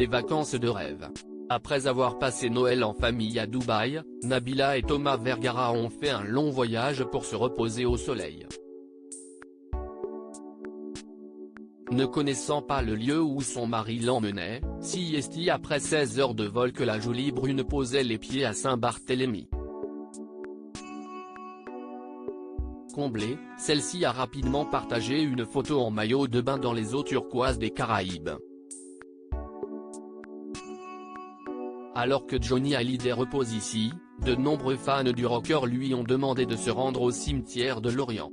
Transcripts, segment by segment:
des vacances de rêve. Après avoir passé Noël en famille à Dubaï, Nabila et Thomas Vergara ont fait un long voyage pour se reposer au soleil. Ne connaissant pas le lieu où son mari l'emmenait, c'est après 16 heures de vol que la jolie brune posait les pieds à Saint-Barthélemy. Comblée, celle-ci a rapidement partagé une photo en maillot de bain dans les eaux turquoises des Caraïbes. Alors que Johnny Hallyday repose ici, de nombreux fans du rocker lui ont demandé de se rendre au cimetière de l'Orient.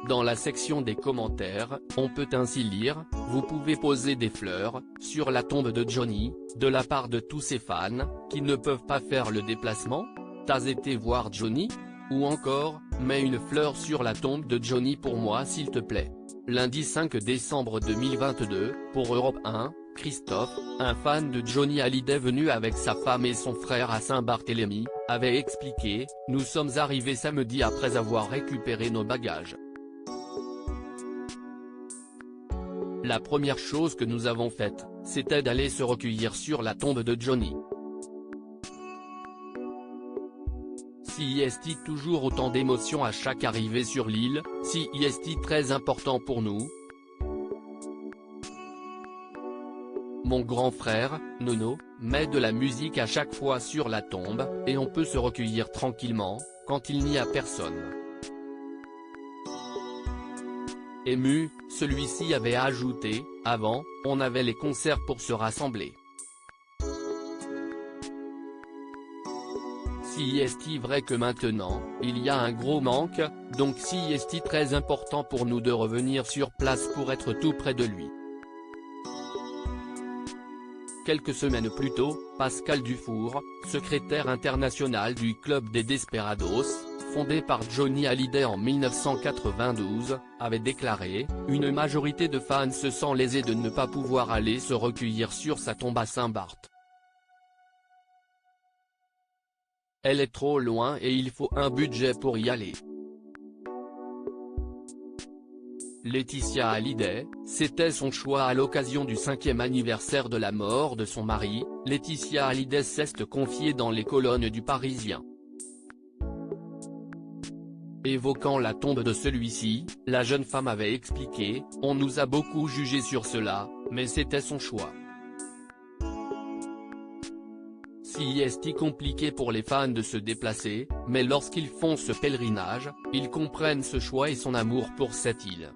Dans la section des commentaires, on peut ainsi lire « Vous pouvez poser des fleurs sur la tombe de Johnny, de la part de tous ses fans, qui ne peuvent pas faire le déplacement. T'as été voir Johnny ?» Ou encore « Mets une fleur sur la tombe de Johnny pour moi s'il te plaît ». Lundi 5 décembre 2022, pour Europe 1, Christophe, un fan de Johnny Hallyday venu avec sa femme et son frère à Saint-Barthélemy, avait expliqué « Nous sommes arrivés samedi après avoir récupéré nos bagages. La première chose que nous avons faite, c'était d'aller se recueillir sur la tombe de Johnny. C'est toujours autant d'émotions à chaque arrivée sur l'île, c'est très important pour nous. Mon grand frère, Nono, met de la musique à chaque fois sur la tombe, et on peut se recueillir tranquillement, quand il n'y a personne. » Ému, celui-ci avait ajouté « Avant, on avait les concerts pour se rassembler. C'est vrai que maintenant, il y a un gros manque, donc c'est très important pour nous de revenir sur place pour être tout près de lui. » Quelques semaines plus tôt, Pascal Dufour, secrétaire international du Club des Desperados, fondé par Johnny Hallyday en 1992, avait déclaré « Une majorité de fans se sent lésés de ne pas pouvoir aller se recueillir sur sa tombe à Saint-Barth. Elle est trop loin et il faut un budget pour y aller. » Laetitia Hallyday, c'était son choix à l'occasion du 5e anniversaire de la mort de son mari. Laetitia Hallyday s'est confiée dans les colonnes du Parisien. Évoquant la tombe de celui-ci, la jeune femme avait expliqué « On nous a beaucoup jugé sur cela, mais c'était son choix. C'est compliqué pour les fans de se déplacer, mais lorsqu'ils font ce pèlerinage, ils comprennent ce choix et son amour pour cette île. »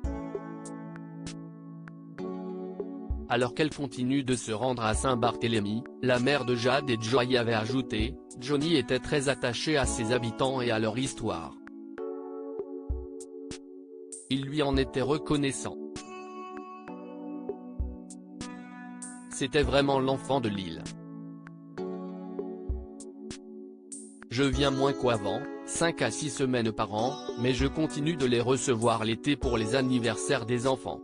Alors qu'elle continue de se rendre à Saint-Barthélemy, la mère de Jade et Joy avait ajouté « Johnny était très attaché à ses habitants et à leur histoire. Il lui en était reconnaissant. C'était vraiment l'enfant de l'île. Je viens moins qu'avant, 5 à 6 semaines par an, mais je continue de les recevoir l'été pour les anniversaires des enfants.